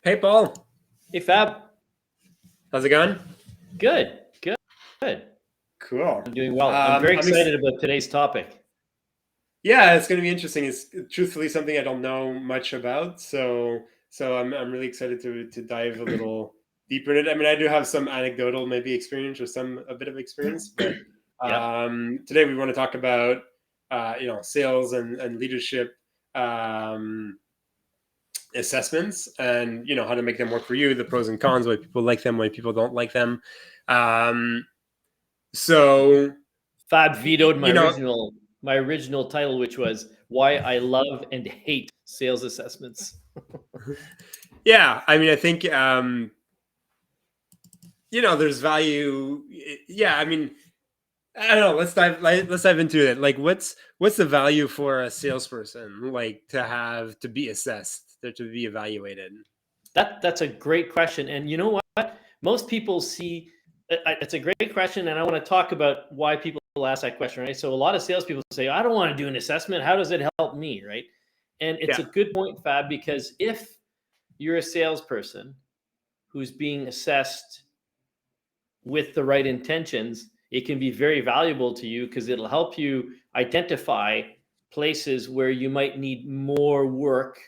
Hey, Paul. Hey, Fab. How's it going? Good. Cool. I'm doing well. I'm very excited about today's topic. Yeah, it's going to be interesting. It's truthfully something I don't know much about, so I'm really excited to dive a little deeper in it. I mean, I do have some anecdotal maybe experience or a bit of experience, but today we want to talk about sales and leadership assessments, and how to make them work for you, the pros and cons, why people like them, why people don't like them. So Fab vetoed my original title, which was "Why I Love and Hate Sales Assessments." Yeah, I mean, I think there's value. Yeah, I mean, I don't know. Let's dive into it. Like, what's the value for a salesperson, like, to be assessed, to be evaluated? That's a great question, and you know what? Most people see it's a great question, and I want to talk about why people ask that question, right? So a lot of salespeople say, "I don't want to do an assessment. How does it help me?" Right? And it's a good point, Fab, because if you're a salesperson who's being assessed with the right intentions, it can be very valuable to you because it'll help you identify places where you might need more work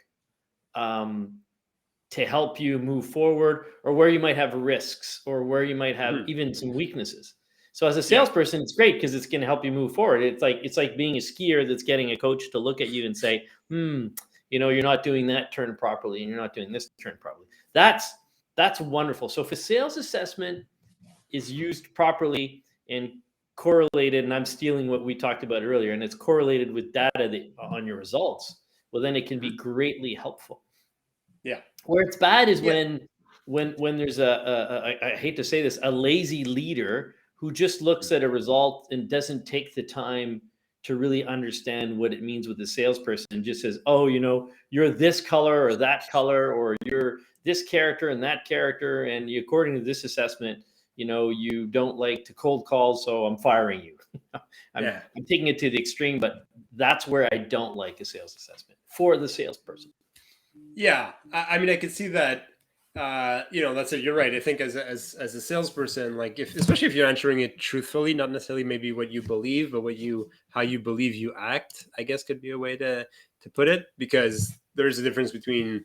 to help you move forward, or where you might have risks, or where you might have even some weaknesses. So as a salesperson, it's great because it's going to help you move forward. It's like being a skier that's getting a coach to look at you and say, you're not doing that turn properly, and you're not doing this turn properly. That's wonderful. So if a sales assessment is used properly and correlated, and I'm stealing what we talked about earlier, and it's correlated with data on your results, well, then it can be greatly helpful. Yeah. Where it's bad is when there's I hate to say this, a lazy leader who just looks at a result and doesn't take the time to really understand what it means with the salesperson, and just says, "Oh, you're this color or that color, or you're this character and that character, and according to this assessment, you don't like to cold call, so I'm firing you." I'm taking it to the extreme, but that's where I don't like a sales assessment for the salesperson. Yeah, I mean, I could see that. That's it. You're right. I think as a salesperson, like, especially if you're answering it truthfully, not necessarily maybe what you believe, but how you believe you act, I guess, could be a way to put it, because there's a difference between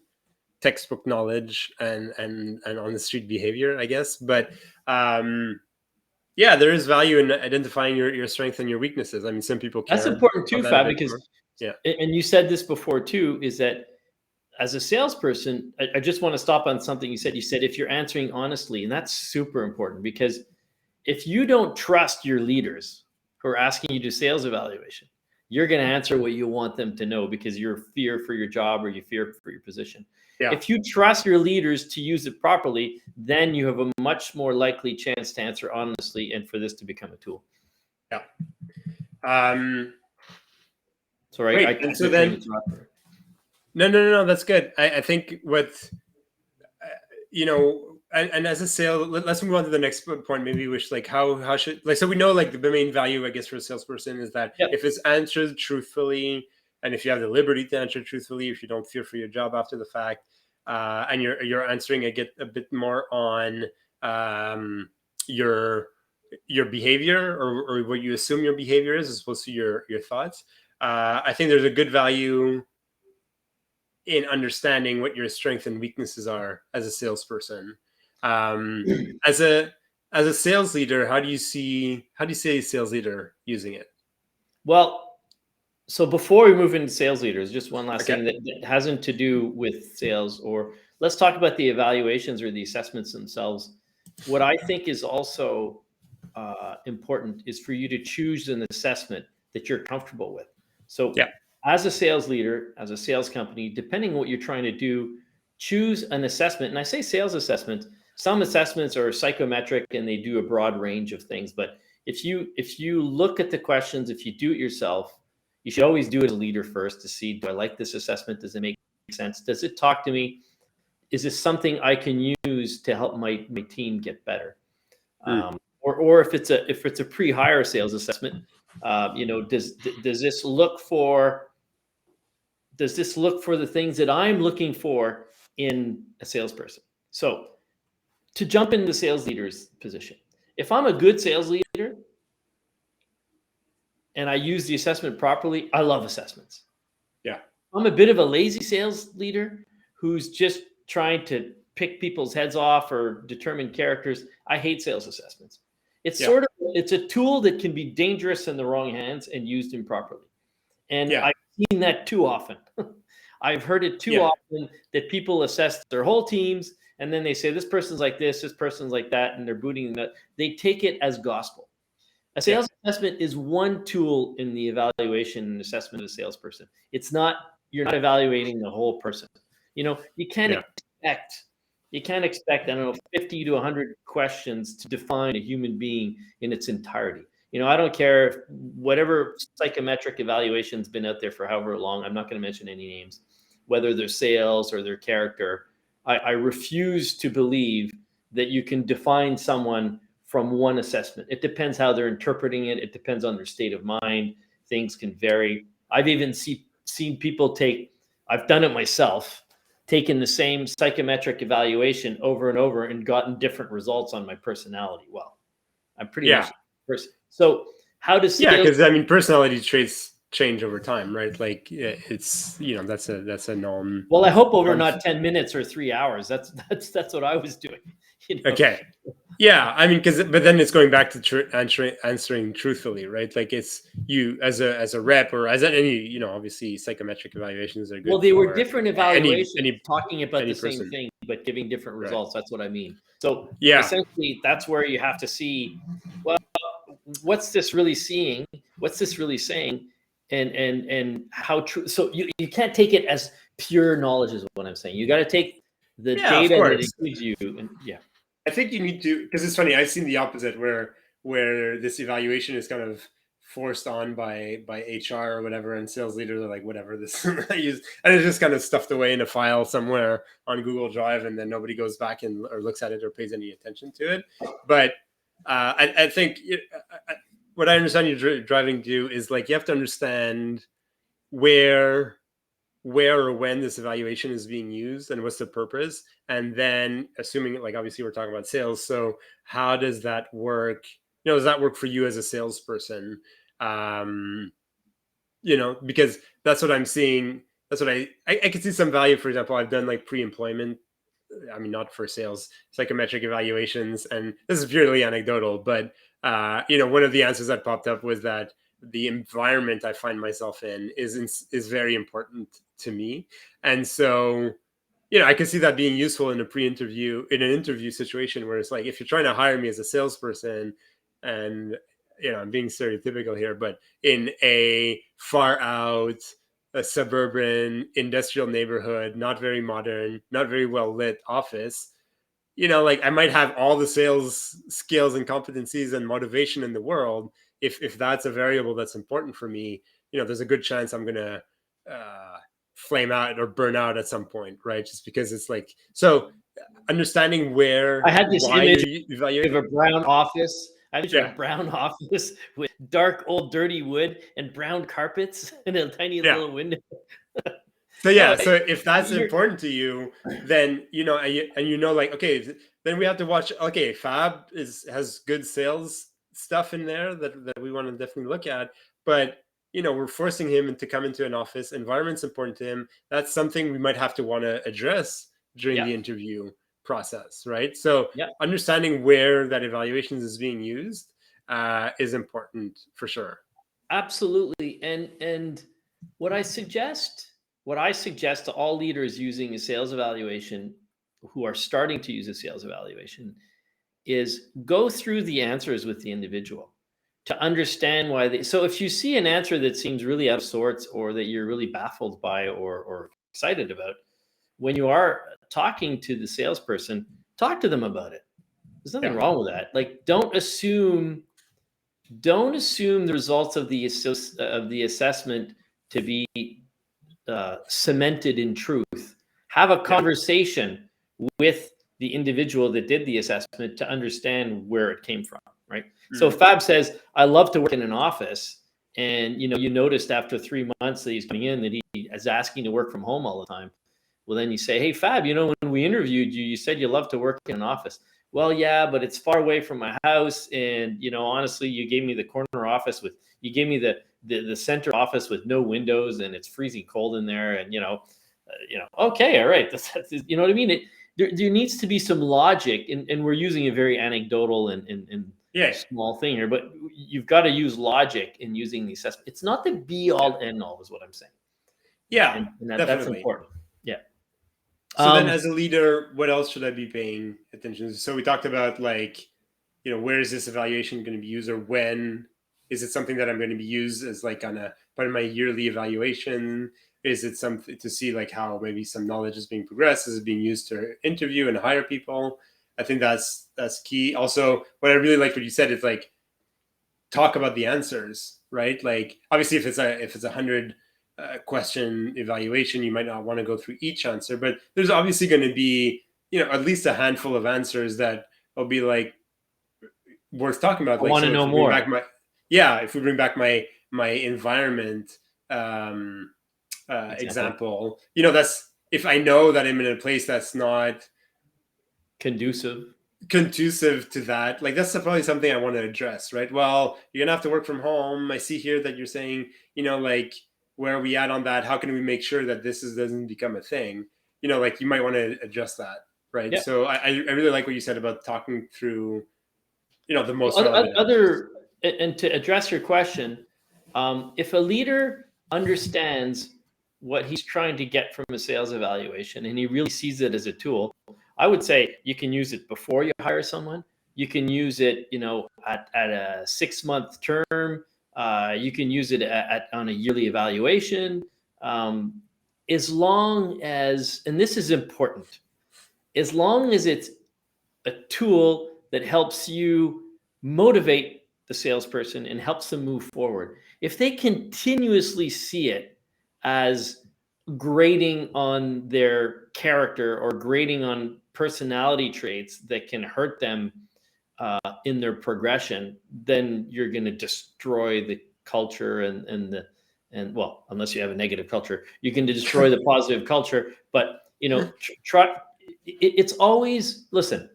textbook knowledge and on the street behavior, I guess. But there is value in identifying your strengths and your weaknesses. I mean, some people care. That's important too, Fab, because and you said this before too, is that as a salesperson, I just want to stop on something you said. You said if you're answering honestly, and that's super important, because if you don't trust your leaders who are asking you to do sales evaluation, you're going to answer what you want them to know because you're fear for your job or you fear for your position. Yeah. If you trust your leaders to use it properly, then you have a much more likely chance to answer honestly and for this to become a tool. Yeah. Sorry, I so then. No, that's good. I think and as a sale, let's move on to the next point, maybe, which, like, how should, like, so we know, like, the main value, I guess, for a salesperson is that if it's answered truthfully, and if you have the liberty to answer truthfully, if you don't fear for your job after the fact, and you're answering a bit more on your behavior, or what you assume your behavior is, as opposed to your thoughts. I think there's a good value in understanding what your strengths and weaknesses are as a salesperson. As a sales leader, how do you see a sales leader using it? Well, so before we move into sales leaders, just one last thing that hasn't to do with sales, or let's talk about the evaluations or the assessments themselves. What I think is also important is for you to choose an assessment that you're comfortable with. So as a sales leader, as a sales company, depending on what you're trying to do, choose an assessment. And I say sales assessment. Some assessments are psychometric and they do a broad range of things. But if you look at the questions, if you do it yourself, you should always do it as a leader first to see, do I like this assessment? Does it make sense? Does it talk to me? Is this something I can use to help my team get better? Or if it's a pre-hire sales assessment, does this look for the things that I'm looking for in a salesperson. So to jump into the sales leader's position, if I'm a good sales leader and I use the assessment properly, I love assessments. Yeah. I'm a bit of a lazy sales leader who's just trying to pick people's heads off or determine characters. I hate sales assessments. It's Yeah. it's a tool that can be dangerous in the wrong hands and used improperly. And Yeah. I've seen that too often. I've heard it too often that people assess their whole teams and then they say this person's like this person's like that, and they're booting that. They take it as gospel. A sales assessment is one tool in the evaluation and assessment of a salesperson. It's not, you're not evaluating the whole person. You can't expect, I don't know, 50 to 100 questions to define a human being in its entirety. I don't care if whatever psychometric evaluation's been out there for however long, I'm not going to mention any names, whether they're sales or their character. I refuse to believe that you can define someone from one assessment. It depends how they're interpreting it. It depends on their state of mind. Things can vary. I've even seen people I've done it myself, taken the same psychometric evaluation over and over and gotten different results on my personality. Well, I'm pretty much a person. So how does sales... because I mean, personality traits change over time, right? Like it's, that's a known. Well, I hope over not 10 minutes or 3 hours. That's what I was doing. Okay. Yeah, I mean, but then it's going back to answering truthfully, right? Like it's you as a rep or as any, obviously psychometric evaluations are good. Well, they were different evaluations talking about the person. same thing, but giving different results. Right. That's what I mean. So essentially, that's where you have to see, well, what's this really seeing? What's this really saying? And how true. So you can't take it as pure knowledge is what I'm saying. You got to take the data that it gives you. And I think you need to, because it's funny, I've seen the opposite where this evaluation is kind of forced on by HR or whatever, and sales leaders are like, whatever, this I use, and it's just kind of stuffed away in a file somewhere on Google Drive, and then nobody goes back or looks at it or pays any attention to it. But I think what I understand you're driving to is like, you have to understand where or when this evaluation is being used and what's the purpose. And then assuming, like, obviously we're talking about sales. So how does that work? Does that work for you as a salesperson? Because that's what I'm seeing. That's what I can see some value. For example, I've done like pre-employment, I mean, not for sales, psychometric evaluations. And this is purely anecdotal, but one of the answers that popped up was that the environment I find myself in is very important to me. And so, I can see that being useful in an interview situation where it's like, if you're trying to hire me as a salesperson, and I'm being stereotypical here, but in a far out, a suburban industrial neighborhood, not very modern, not very well lit office, like I might have all the sales skills and competencies and motivation in the world. If that's a variable that's important for me, there's a good chance I'm going to flame out or burn out at some point, right? Just because it's like, so understanding where I had this image of a brown office. I picture a brown office with dark, old, dirty wood and brown carpets and a tiny little window. So so if that's important to you, then like, okay, then we have to watch. Okay, Fab has good sales stuff in there that we want to definitely look at, but we're forcing him to come into an office. Environment's important to him. That's something we might have to want to address during the interview process, right? So understanding where that evaluation is being used is important for sure. Absolutely. And what I suggest to all leaders using a sales evaluation, who are starting to use a sales evaluation, is go through the answers with the individual to understand why so if you see an answer that seems really out of sorts or that you're really baffled by or excited about, when you are talking to the salesperson, talk to them about it. There's nothing wrong with that. Like, don't assume the results of the assessment to be cemented in truth. Have a conversation with the individual that did the assessment to understand where it came from, right? Mm-hmm. So Fab says, I love to work in an office. And, you noticed after 3 months that he's coming in that he is asking to work from home all the time. Well, then you say, hey, Fab, when we interviewed you, you said you love to work in an office. Well, yeah, but it's far away from my house. And, honestly, you gave me the corner office you gave me the center office with no windows, and it's freezing cold in there. And, okay, all right. That's you know what I mean? There needs to be some logic, and we're using a very anecdotal and Yeah. small thing here, but you've got to use logic in using the assessment. It's not the be all end all, is what I'm saying. Yeah, And that's definitely. important. Yeah. So then as a leader, what else should I be paying attention to? So we talked about where is this evaluation going to be used, or when is it something that I'm going to be used as like on a part of my yearly evaluation? Is it something to see like how maybe some knowledge is being progressed? Is it being used to interview and hire people? I think that's key. Also, what I really liked what you said is like talk about the answers, right? Like obviously if it's a 100 question evaluation, you might not want to go through each answer, but there's obviously going to be at least a handful of answers that will be like worth talking about. I Like, want to so know if we more. if we bring back my environment example, that's if I know that I'm in a place that's not conducive to that, like that's probably something I want to address, right? Well, you're gonna have to work from home. I see here that you're saying, like where are we at on that? How can we make sure that doesn't become a thing? Like you might want to adjust that, right? Yeah. So I really like what you said about talking through, the most relevant and to address your question, if a leader understands what he's trying to get from a sales evaluation and he really sees it as a tool, I would say you can use it before you hire someone. You can use it, at a 6-month term. You can use it on a yearly evaluation. As long as, and this is important, as long as it's a tool that helps you motivate the salesperson and helps them move forward. If they continuously see it as grading on their character or grading on personality traits that can hurt them in their progression, then you're going to destroy the culture and well, unless you have a negative culture, you can destroy the positive culture. But it's always, listen,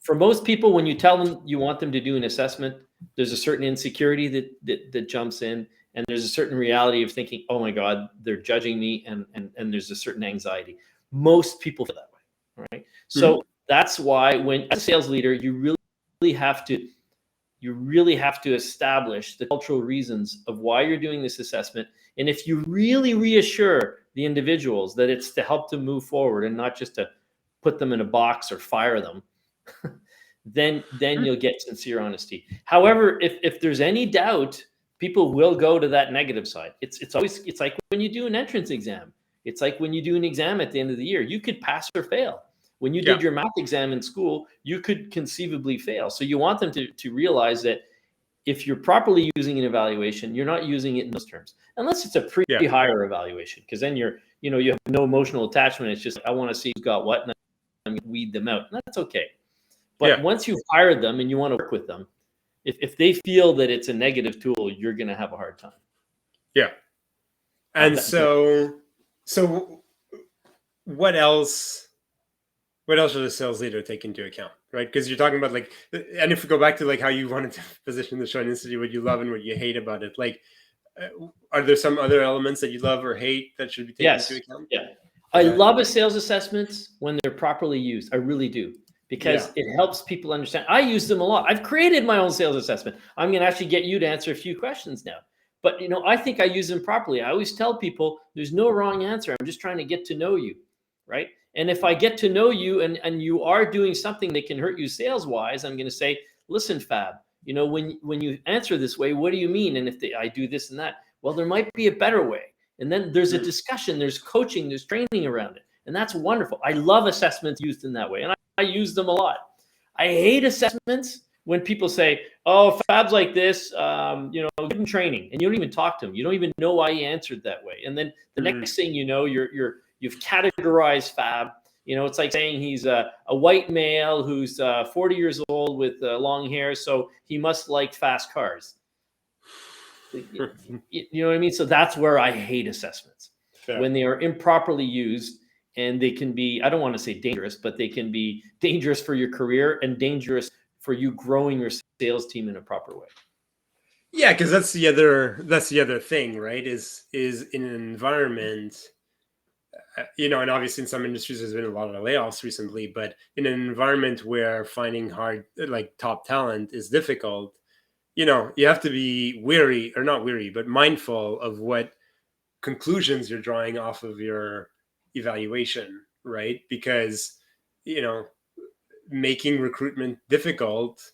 for most people, when you tell them you want them to do an assessment, there's a certain insecurity that jumps in, and there's a certain reality of thinking, oh my God, they're judging me, and there's a certain anxiety. Most people feel that way, right? So that's why when as a sales leader, you really have to establish the cultural reasons of why you're doing this assessment. And if you really reassure the individuals that it's to help them move forward and not just to put them in a box or fire them, then you'll get sincere honesty. However, if there's any doubt, people will go to that negative side. It's like when you do an entrance exam. It's like when you do an exam at the end of the year. You could pass or fail. When you did your math exam in school, you could conceivably fail. So you want them to realize that if you're properly using an evaluation, you're not using it in those terms, unless it's a pre-hire evaluation, because then you have no emotional attachment. It's just, I want to see who's got what, and I'm going to weed them out. And that's okay. But once you've hired them and you want to work with them, if they feel that it's a negative tool, you're going to have a hard time. Yeah. And so what else should a sales leader take into account, right? Because you're talking about like, and if we go back to like how you wanted to position the show on Institute, what you love and what you hate about it, like, are there some other elements that you love or hate that should be taken into account? Yeah. I love a sales assessments when they're properly used. I really do. Because it helps people understand. I use them a lot. I've created my own sales assessment. I'm going to actually get you to answer a few questions now. But, I think I use them properly. I always tell people there's no wrong answer. I'm just trying to get to know you, right? And if I get to know you and you are doing something that can hurt you sales-wise, I'm going to say, listen, Fab, when you answer this way, what do you mean? And if I do this and that, well, there might be a better way. And then there's a discussion, there's coaching, there's training around it. And that's wonderful. I love assessments used in that way. And I use them a lot. I hate assessments when people say, oh, Fab's like this, give him training. And you don't even talk to him. You don't even know why he answered that way. And then the next thing you know, you've categorized Fab. It's like saying he's a white male who's 40 years old with long hair, so he must like fast cars. You know what I mean? So that's where I hate assessments, when they are improperly used. and they can be, I don't want to say dangerous, but they can be dangerous for your career and dangerous for you growing your sales team in a proper way. Yeah, because that's the other thing, right? Is in an environment, and obviously in some industries there's been a lot of layoffs recently, but in an environment where finding hard, like top talent, is difficult, you have to be weary, or not weary, but mindful of what conclusions you're drawing off of your evaluation, right? Because making recruitment difficult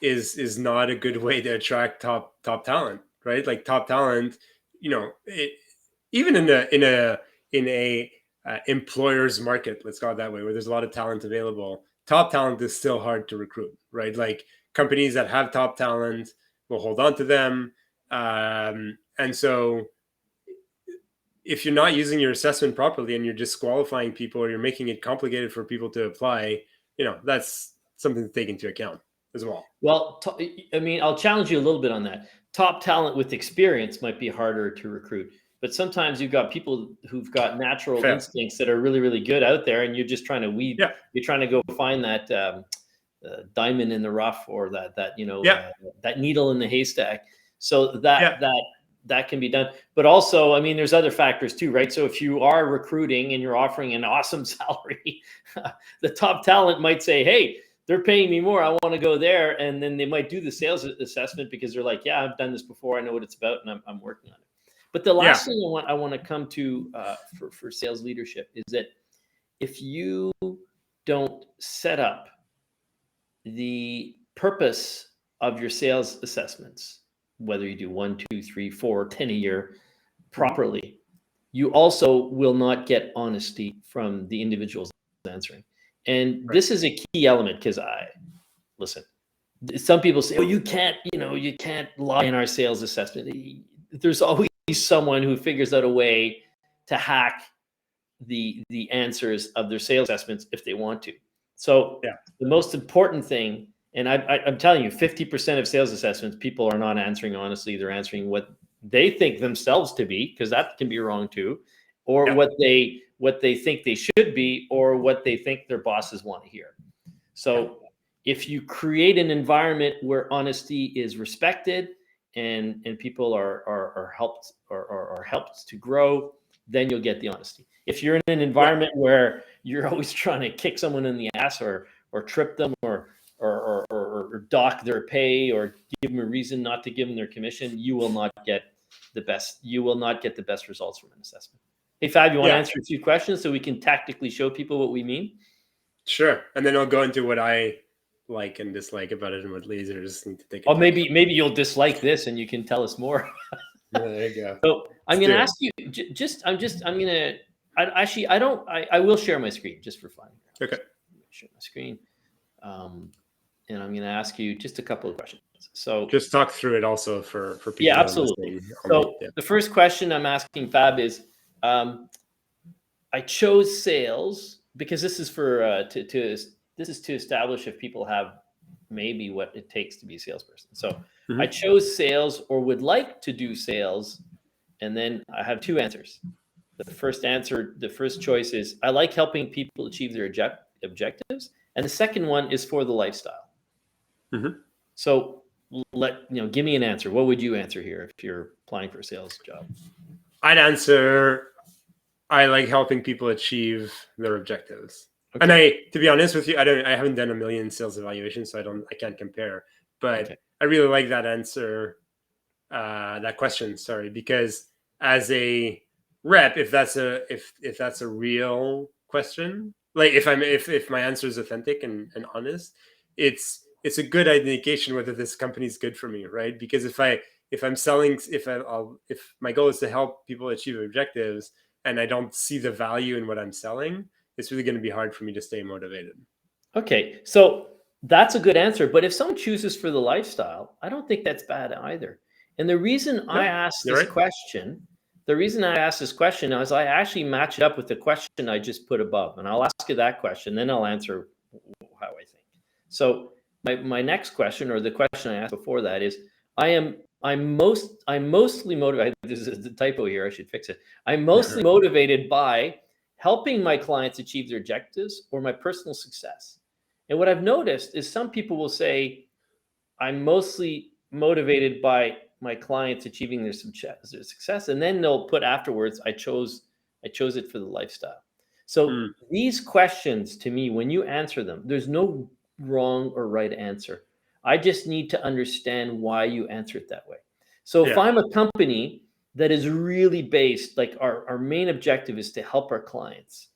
is not a good way to attract top talent, right? Like top talent, even in a employer's market, let's call it that way, where there's a lot of talent available, top talent is still hard to recruit, right? Like companies that have top talent will hold on to them, and so if you're not using your assessment properly and you're disqualifying people, or you're making it complicated for people to apply, that's something to take into account as well. Well, I mean, I'll challenge you a little bit on that. Top talent with experience might be harder to recruit, but sometimes you've got people who've got natural Fair. instincts that are really, really good out there, and you're just trying to weed. Yeah. You're trying to go find that diamond in the rough, or that that needle in the haystack. So that can be done. But also, I mean, there's other factors too, right? So if you are recruiting and you're offering an awesome salary, the top talent might say, hey, they're paying me more, I want to go there. And then they might do the sales assessment because they're like, yeah, I've done this before, I know what it's about, and I'm working on it. But the last thing I want to come to for sales leadership is that if you don't set up the purpose of your sales assessments, whether you do 1, 2, 3, 4, 10 a year properly, you also will not get honesty from the individuals answering. And this is a key element, because listen, some people say, oh, you can't lie in our sales assessment. There's always someone who figures out a way to hack the answers of their sales assessments if they want to. So the most important thing, and I'm telling you, 50% of sales assessments, people are not answering honestly. They're answering what they think themselves to be, because that can be wrong too, or what they think they should be, or what they think their bosses want to hear. So if you create an environment where honesty is respected and people are helped to grow, then you'll get the honesty. If you're in an environment where you're always trying to kick someone in the ass, or trip them, or dock their pay, or give them a reason not to give them their commission, you will not get the best. You will not get the best results from an assessment. Hey, Fab, you want to answer a few questions so we can tactically show people what we mean? Sure. And then I'll go into what I like and dislike about it, and what lasers need to take. Oh, maybe you'll dislike this and you can tell us more. There you go. So I'm going to ask you, I will share my screen just for fun. Okay. Share my screen. And I'm going to ask you just a couple of questions. So just talk through it also for people. Yeah, absolutely. So the first question I'm asking Fab is, I chose sales because this is for this is to establish if people have maybe what it takes to be a salesperson. So I chose sales, or would like to do sales, and then I have two answers. The first choice is I like helping people achieve their objectives, and the second one is for the lifestyle. So give me an answer. What would you answer here if you're applying for a sales job? I'd answer, I like helping people achieve their objectives. Okay. And to be honest with you, I haven't done a million sales evaluations, so I can't compare. But I really like that answer, that question. Sorry, because as a rep, if that's a real question, like if my answer is authentic and honest, it's a good indication whether this company is good for me, right? Because if my goal is to help people achieve objectives, and I don't see the value in what I'm selling, it's really going to be hard for me to stay motivated. Okay, so that's a good answer. But if someone chooses for the lifestyle, I don't think that's bad either. And the reason I asked this question is I actually match it up with the question I just put above, and I'll ask you that question, then I'll answer how I think. So my next question, or the question I asked before that, is I'm mostly motivated. This is the typo here. I should fix it. I'm mostly motivated by helping my clients achieve their objectives or my personal success? And what I've noticed is some people will say, I'm mostly motivated by my clients achieving their success, and then they'll put afterwards, I chose it for the lifestyle. So Mm, these questions, to me, when you answer them, there's no wrong or right answer. I just need to understand why you answer it that way. So if yeah. I'm a company that is really based, like our main objective is to help our clients,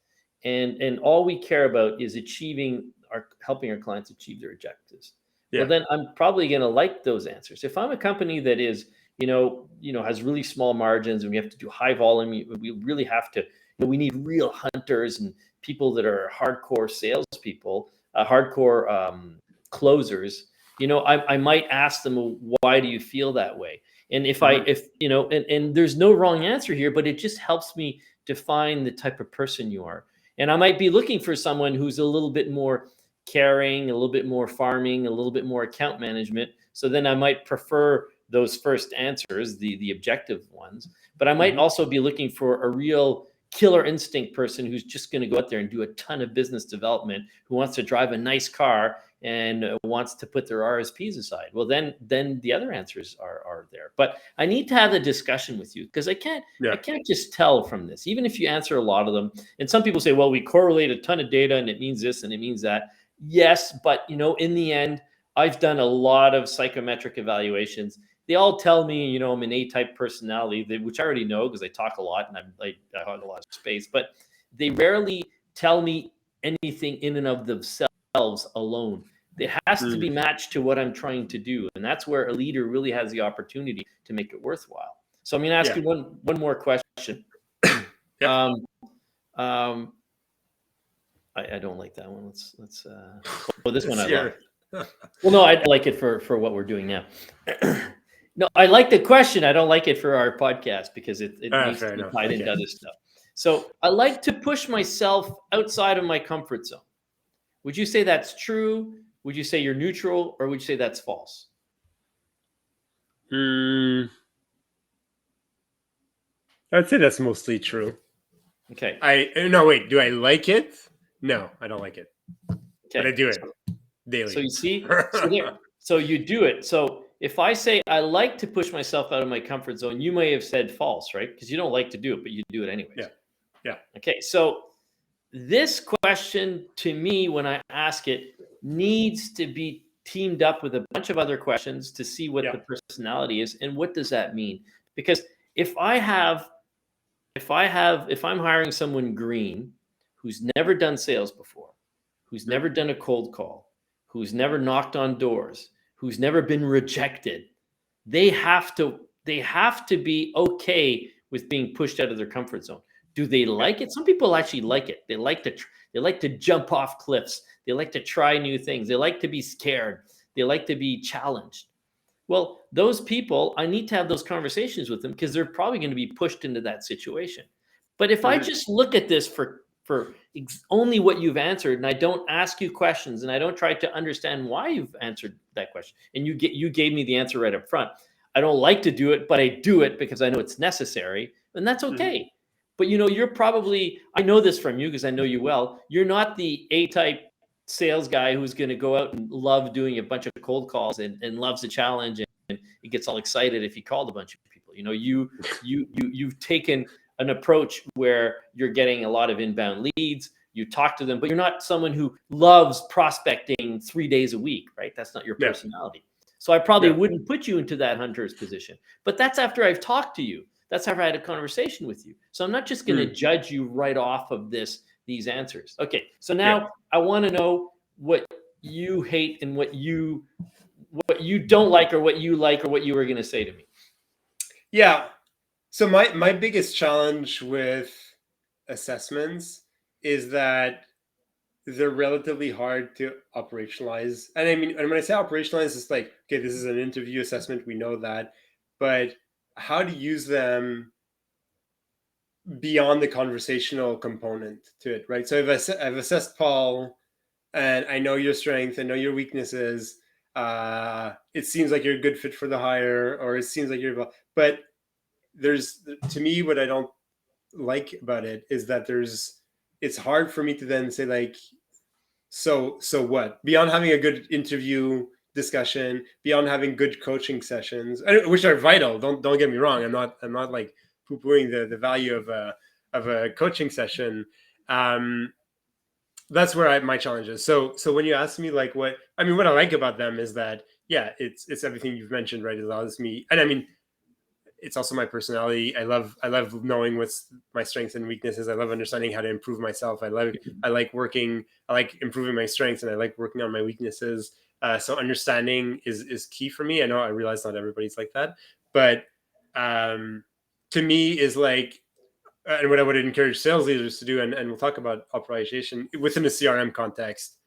and all we care about is achieving our helping our clients achieve their objectives, well, Yeah. then I'm probably going to like those answers. If I'm a company that is, has really small margins and we have to do high volume, we really have to, we need real hunters and people that are hardcore salespeople, hardcore closers. I might ask them, "Well, why do you feel that way?" And Mhm. and there's no wrong answer here, but it just helps me define the type of person you are. And I might be looking for someone who's a little bit more caring, a little bit more farming, a little bit more account management. So then I might prefer those first answers, the objective ones. But I might Mhm. also be looking for a real killer instinct person who's just going to go out there and do a ton of business development, who wants to drive a nice car and wants to put their RSPs aside. Well, then the other answers are there. But I need to have a discussion with you, because I Yeah. can't just tell from this, even if you answer a lot of them. And some people say, well, we correlate a ton of data and it means this and it means that. Yes, but in the end, I've done a lot of psychometric evaluations. They all tell me, I'm an A-type personality, which I already know because I talk a lot and I hog a lot of space. But they rarely tell me anything in and of themselves alone. It has to Mm, be matched to what I'm trying to do, and that's where a leader really has the opportunity to make it worthwhile. So I'm going to ask yeah. you one more question. Yeah. Um, um, I don't like that one. Let's. Oh, this one I It's love. your. Well, no, I like it for what we're doing now. No, I like the question. I don't like it for our podcast because it needs Fair to be enough. tied into Okay. other stuff. So I like to push myself outside of my comfort zone. Would you say that's true? Would you say you're neutral, or would you say that's false? Mm, I'd say that's mostly true. Okay. No, wait. Do I like it? No, I don't like it, but I Okay. do it So daily. you see, so you do it. So if I say I like to push myself out of my comfort zone, you may have said false, right? Because you don't like to do it, but you do it Yeah. anyways. Yeah. Okay. So this question, to me, when I ask it, needs to be teamed up with a bunch of other questions to see what Yeah. the personality is and what does that mean. Because if I'm hiring someone green who's never done sales before, who's Mm, never done a cold call, who's never knocked on doors, who's never been rejected, they have to be okay with being pushed out of their comfort zone. Do they yeah. like it? Some people actually like it. They like to jump off cliffs. They like to try new things. They like to be scared. They like to be challenged. Well, those people, I need to have those conversations with them because they're probably going to be pushed into that situation. But if I Mhm. just look at this for only what you've answered, and I don't ask you questions, and I don't try to understand why you've answered that question, and you gave me the answer right up front. I don't like to do it, but I do it because I know it's necessary, and that's Mhm. okay. But you're probably, I know this from you because I know you well. You're not the A-type sales guy who's going to go out and love doing a bunch of cold calls and loves the challenge, and he gets all excited if he called a bunch of people. You've taken an approach where you're getting a lot of inbound leads. You talk to them, but you're not someone who loves prospecting 3 days a week, right? That's not your Yeah. personality. So I probably Yeah. wouldn't put you into that hunter's position. But that's after I've talked to you. That's after I had a conversation with you. So I'm not just going to Mm, judge you right off of these answers. Okay. So yeah. now I want to know what you hate and what you don't like, or what you like, or what you were going to say to me. Yeah. So my biggest challenge with assessments is that they're relatively hard to operationalize. And I mean, and when I say operationalize, it's like, okay, this is an interview assessment, we know that, but how to use them beyond the conversational component to it, right? So if I've assessed Paul and I know your strength, I know your weaknesses, it seems like you're a good fit for the hire, or it seems like but there's, to me, what I don't like about it is that there's it's hard for me to then say like, so what? Beyond having a good interview discussion, beyond having good coaching sessions, which are vital. Don't get me wrong. I'm not like poo-pooing the value of a coaching session. That's where my challenge is. So when you ask me like what I like about them is that, yeah, it's everything you've mentioned, right? It allows me, and I mean, it's also my personality. I love knowing what's my strengths and weaknesses. I love understanding how to improve myself. I like working. I like improving my strengths, and I like working on my weaknesses. So understanding is key for me. I realize not everybody's like that, but to me is like, and what I would encourage sales leaders to do, and we'll talk about optimization within a CRM context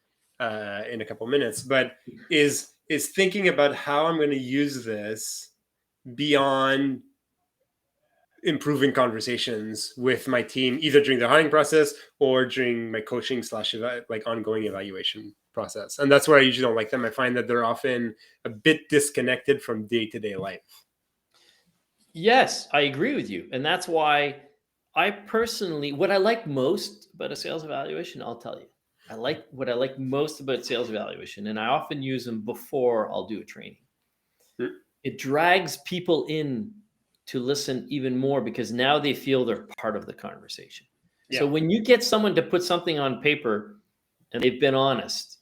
in a couple minutes, but is thinking about how I'm going to use this beyond improving conversations with my team, either during the hiring process or during my coaching / like ongoing evaluation process. And that's where I usually don't like them. I find that they're often a bit disconnected from day-to-day life. Yes, I agree with you. And that's why I personally, what I like most about a sales evaluation, I'll tell you. What I like most about sales evaluation, and I often use them before I'll do a training. Mm. It drags people in to listen even more because now they feel they're part of the conversation. Yeah. So when you get someone to put something on paper and they've been honest,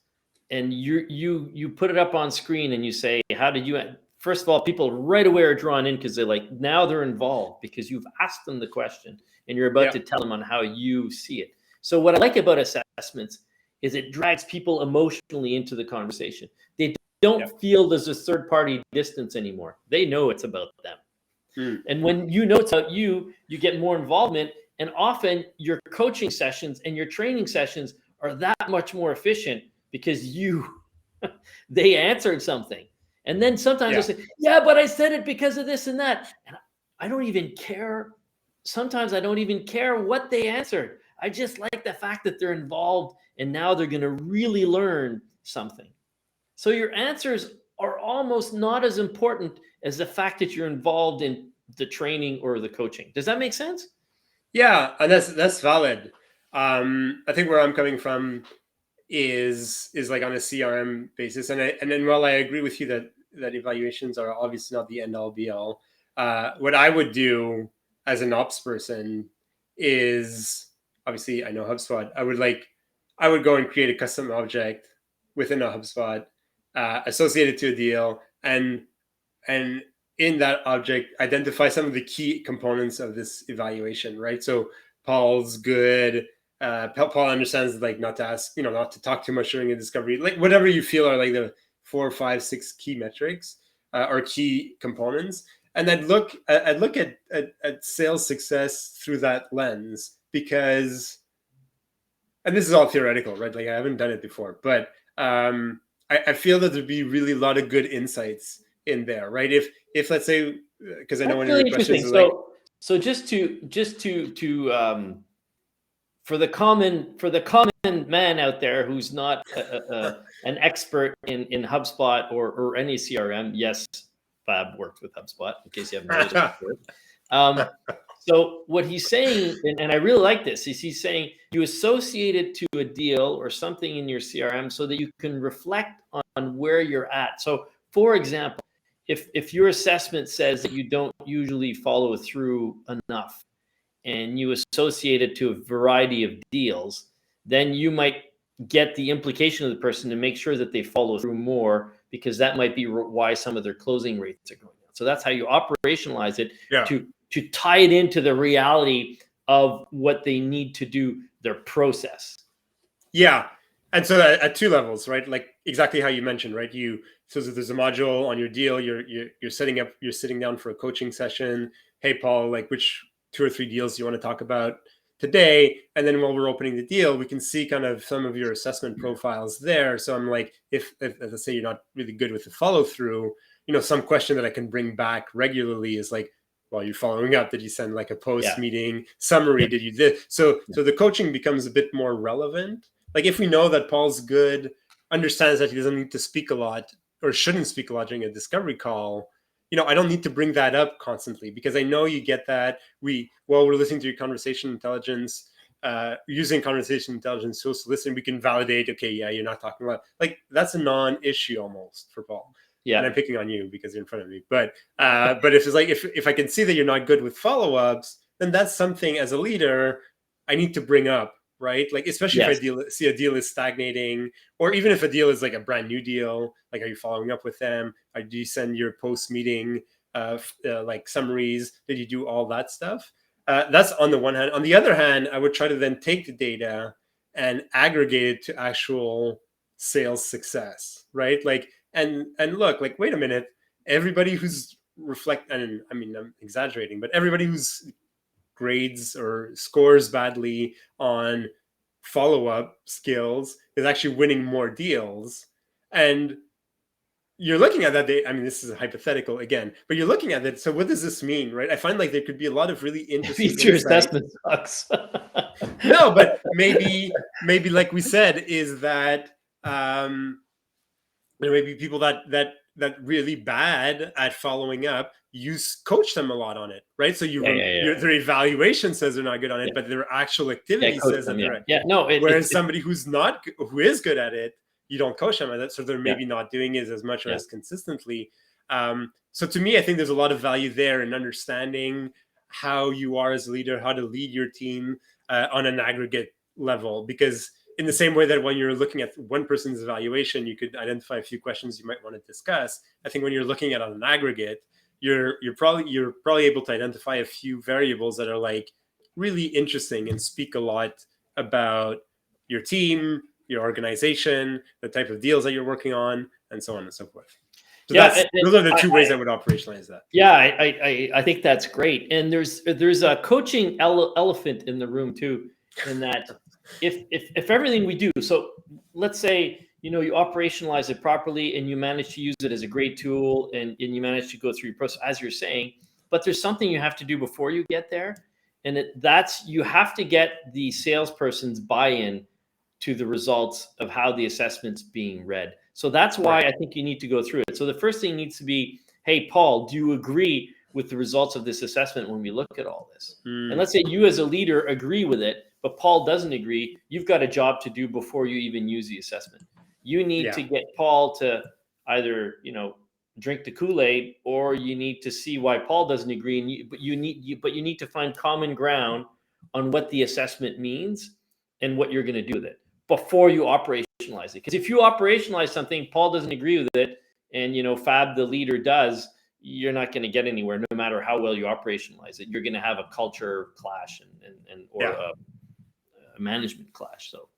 and you put it up on screen and you say, how did you, first of all, people right away are drawn in because they're like, now they're involved because you've asked them the question and you're about to tell them on how you see it. So what I like about assessments is it drags people emotionally into the conversation. They don't feel there's a third party distance anymore. They know it's about them. And when you know it's about you, you get more involvement. And often your coaching sessions and your training sessions are that much more efficient because they answered something. And then sometimes they'll say, yeah, but I said it because of this and that. And I don't even care. Sometimes I don't even care what they answered. I just like the fact that they're involved and now they're going to really learn something. So your answers are almost not as important as the fact that you're involved in the training or the coaching. Does that make sense? Yeah, and that's valid. I think where I'm coming from is like on a CRM basis, and then while I agree with you that evaluations are obviously not the end all be all, what I would do as an ops person is, obviously I know HubSpot. I would go and create a custom object within a HubSpot associated to a deal, and in that object identify some of the key components of this evaluation, right? So Paul's good. Paul understands like not to ask, not to talk too much during a discovery, like whatever you feel are like the 4, 5, 6 key metrics or key components, and then I'd look at sales success through that lens, because, and this is all theoretical, right? Like I haven't done it before, but I feel that there'd be really a lot of good insights in there, right? If let's say, because I know one of your questions is like, so just to for the common man out there who's not an expert in HubSpot or any CRM. Yes, Fab worked with HubSpot, in case you haven't noticed before. So what he's saying, and I really like this, is he's saying you associate it to a deal or something in your CRM so that you can reflect on where you're at. So for example, if your assessment says that you don't usually follow through enough and you associate it to a variety of deals, then you might get the implication of the person to make sure that they follow through more, because that might be why some of their closing rates are going down. So that's how you operationalize it to tie it into the reality of what they need to do, their process. Yeah. And so at 2 levels, right? Like exactly how you mentioned, right? So there's a module on your deal, you're sitting down for a coaching session. Hey, Paul, like which 2 or 3 deals do you want to talk about today? And then while we're opening the deal, we can see kind of some of your assessment profiles there. So I'm like, if let's say you're not really good with the follow through, some question that I can bring back regularly is like, while you're following up, did you send like a post meeting summary? Did you did so the coaching becomes a bit more relevant. Like if we know that Paul's good, understands that he doesn't need to speak a lot or shouldn't speak a lot during a discovery call, I don't need to bring that up constantly, because I know you get that. While we're listening to your conversation intelligence using conversation intelligence tools to listen, we can validate, okay, yeah, you're not talking about, like, that's a non-issue almost for Paul. Yeah. And I'm picking on you because you're in front of me. But if it's like, if I can see that you're not good with follow-ups, then that's something as a leader I need to bring up, right? Like, especially Yes. if I see a deal is stagnating, or even if a deal is like a brand new deal, like, are you following up with them? Or do you send your post-meeting like summaries? Did you do all that stuff? That's on the one hand. On the other hand, I would try to then take the data and aggregate it to actual sales success, right? Like, and look, like, wait a minute, everybody who's and I mean, I'm exaggerating, but everybody who's grades or scores badly on follow-up skills is actually winning more deals. And you're looking at that data. I mean, this is hypothetical again, but you're looking at it. So what does this mean, right? I find like there could be a lot of really interesting Your insight. assessment sucks. No, but maybe like we said, is that there may be people that really bad at following up. You coach them a lot on it, right? So their evaluation says they're not good on it, but their actual activity says that they're whereas somebody who is good at it, you don't coach them at it, so they're maybe not doing it as much or as consistently. So to me, I think there's a lot of value there in understanding how you are as a leader, how to lead your team on an aggregate level, because in the same way that when you're looking at one person's evaluation, you could identify a few questions you might want to discuss. I think when you're looking at on an aggregate, you're probably able to identify a few variables that are like really interesting and speak a lot about your team, your organization, the type of deals that you're working on, and so on and so forth. So those are the two ways I would operationalize that. Yeah, I think that's great. And there's a coaching elephant in the room too, in that if everything we do, so let's say, you operationalize it properly and you manage to use it as a great tool and you manage to go through your process, as you're saying, but there's something you have to do before you get there. And you have to get the salesperson's buy-in to the results of how the assessment's being read. So that's why I think you need to go through it. So the first thing needs to be, hey, Paul, do you agree with the results of this assessment when we look at all this? And let's say you as a leader agree with it, but Paul doesn't agree. You've got a job to do before you even use the assessment. You need to get Paul to either, drink the Kool-Aid, or you need to see why Paul doesn't agree. But you need to find common ground on what the assessment means and what you're going to do with it before you operationalize it. Because if you operationalize something, Paul doesn't agree with it, and Fab, the leader, does, you're not going to get anywhere, no matter how well you operationalize it. You're going to have a culture clash or a management clash. So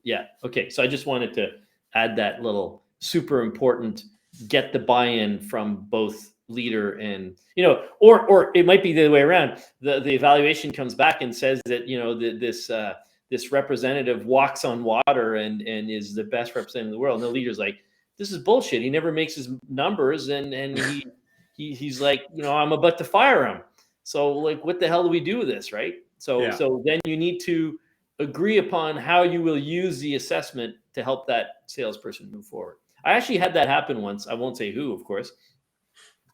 okay. So I just wanted to add that little super important, get the buy-in from both leader and, or it might be the other way around. The evaluation comes back and says that, this representative walks on water and is the best representative in the world. And the leader's like, this is bullshit. He never makes his numbers. And he's like, I'm about to fire him. So like, what the hell do we do with this? Right. So then you need to agree upon how you will use the assessment to help that salesperson move forward. I actually had that happen once. I won't say who, of course,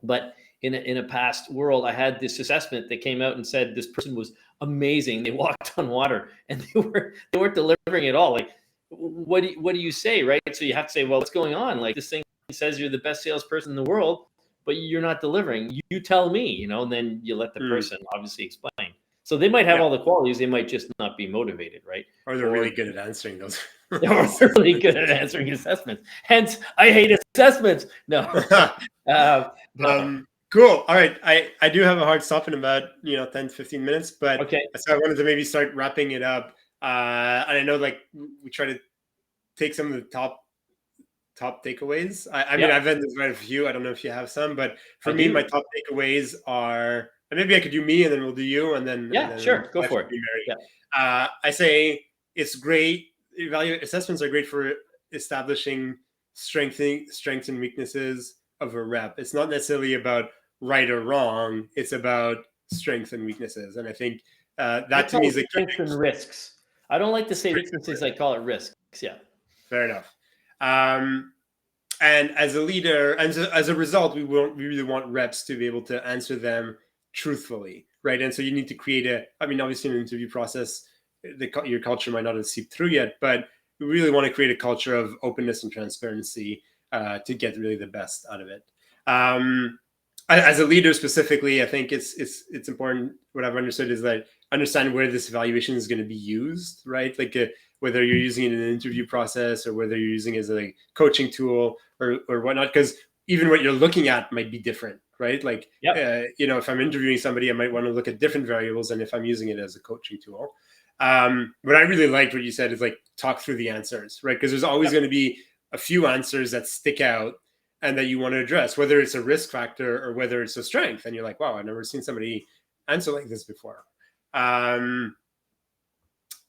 but in a past world, I had this assessment that came out and said this person was amazing. They walked on water, and they weren't delivering at all. Like, what do you say, right? So you have to say, well, what's going on? Like, this thing says you're the best salesperson in the world, but you're not delivering. You tell me, and then you let the person obviously explain. So they might have all the qualities, they might just not be motivated, right? Or they're really good at answering those. They're really good at answering assessments. Hence, I hate assessments. No. Cool. All right. I do have a hard stop in about 10, 15 minutes, but okay. So I wanted to maybe start wrapping it up. And I know like we try to take some of the top takeaways. I mean, I've had quite a few. I don't know if you have some, but for me, my top takeaways are, and maybe I could do me and then we'll do you and then sure, go for it. I say it's great. Assessments are great for establishing strengths and weaknesses of a rep. It's not necessarily about right or wrong. It's about strengths and weaknesses. And I think that to me is strengths and risks. I don't like to say weaknesses. I call it risks. Yeah. Fair enough. And as a leader, and as a result, we really want reps to be able to answer them truthfully, right? And so you need to create obviously in an interview process, your culture might not have seeped through yet, but we really want to create a culture of openness and transparency to get really the best out of it. As a leader specifically, I think it's important. What I've understood is that understand where this evaluation is going to be used, right? Like whether you're using it in an interview process or whether you're using it as a coaching tool or whatnot, because even what you're looking at might be different, right? Like, if I'm interviewing somebody, I might want to look at different variables than if I'm using it as a coaching tool. What I really liked what you said is like talk through the answers, right? Because there's always going to be a few answers that stick out and that you want to address, whether it's a risk factor or whether it's a strength. And you're like, wow, I've never seen somebody answer like this before.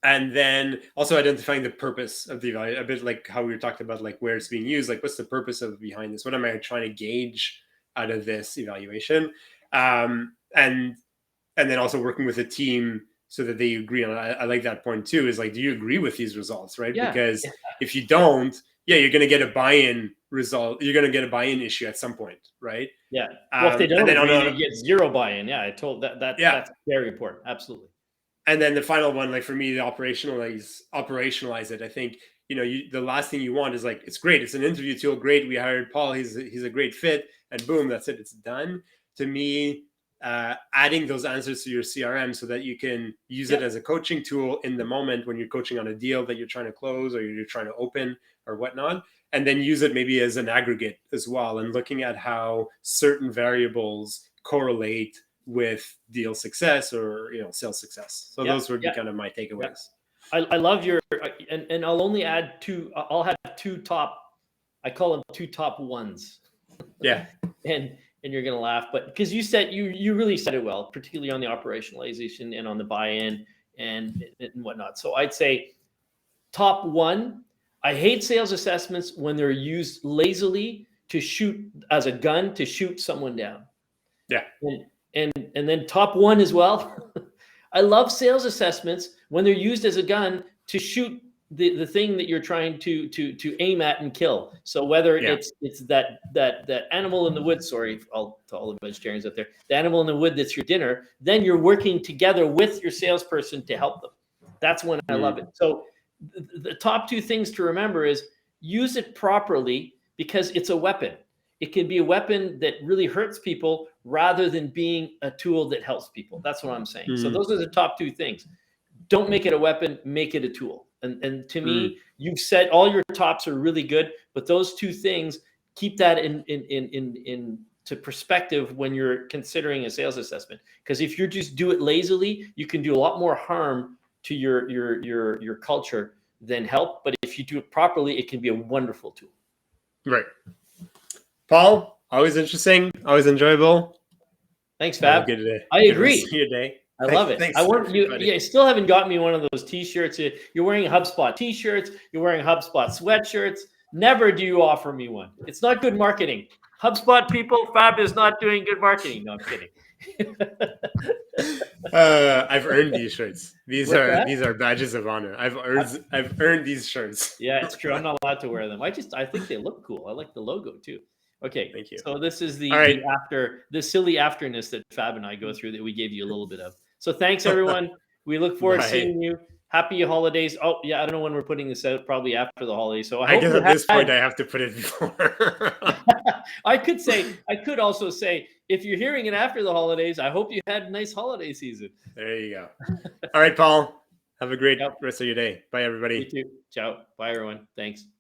And then also identifying the purpose of the evaluation, a bit like how we were talking about, like where it's being used, like what's the purpose of behind this? What am I trying to gauge out of this evaluation? And then also working with a team so that they agree on it. I like that point too, is like, do you agree with these results, right? Because if you don't, you're going to get a buy-in result. You're going to get a buy-in issue at some point, right? Yeah. Well, if they don't agree, you get zero buy-in. Yeah, I told that's very important. Absolutely. And then the final one, like for me, to operationalize it. I think, the last thing you want is like, it's great. It's an interview tool. Great. We hired Paul. He's a great fit, and boom, that's it. It's done. To me, adding those answers to your CRM so that you can use it as a coaching tool in the moment when you're coaching on a deal that you're trying to close or you're trying to open or whatnot, and then use it maybe as an aggregate as well, and looking at how certain variables correlate with deal success or sales success. So those would be kind of my takeaways. I love your and I'll only add two. I'll have two top. I call them two top ones. Yeah. And you're gonna laugh, but because you said you really said it well, particularly on the operationalization and on the buy-in and whatnot. So I'd say top one. I hate sales assessments when they're used lazily to shoot as a gun to shoot someone down. Yeah. And then top one as well. I love sales assessments when they're used as a gun to shoot the thing that you're trying to aim at and kill. So whether it's that animal in the wood, sorry, to all the vegetarians out there, the animal in the wood that's your dinner, then you're working together with your salesperson to help them. That's when I love it. So the top two things to remember is use it properly, because it's a weapon. It can be a weapon that really hurts people rather than being a tool that helps people. That's what I'm saying. So those are the top two things. Don't make it a weapon, make it a tool. And to me, you've said all your tops are really good, but those two things, keep that into perspective when you're considering a sales assessment. Because if you just do it lazily, you can do a lot more harm to your culture than help. But if you do it properly, it can be a wonderful tool. Right. Paul, always interesting, always enjoyable. Thanks, Fab. Good day. I agree. Good day. I love it. Thanks, I want you. Yeah, still haven't got me one of those T-shirts. You're wearing HubSpot T-shirts. You're wearing HubSpot sweatshirts. Never do you offer me one. It's not good marketing. HubSpot people, Fab is not doing good marketing. No, I'm kidding. I've earned these shirts. These are badges of honor. I've earned these shirts. Yeah, it's true. I'm not allowed to wear them. I think they look cool. I like the logo too. Okay, thank you. So this is the silly afterness that Fab and I go through that we gave you a little bit of. So thanks everyone. We look forward to seeing you. Happy holidays. Oh yeah, I don't know when we're putting this out. Probably after the holidays. So I guess at this point I have to put it before. I could also say, if you're hearing it after the holidays, I hope you had a nice holiday season. There you go. All right, Paul. Have a great rest of your day. Bye, everybody. You too. Ciao. Bye, everyone. Thanks.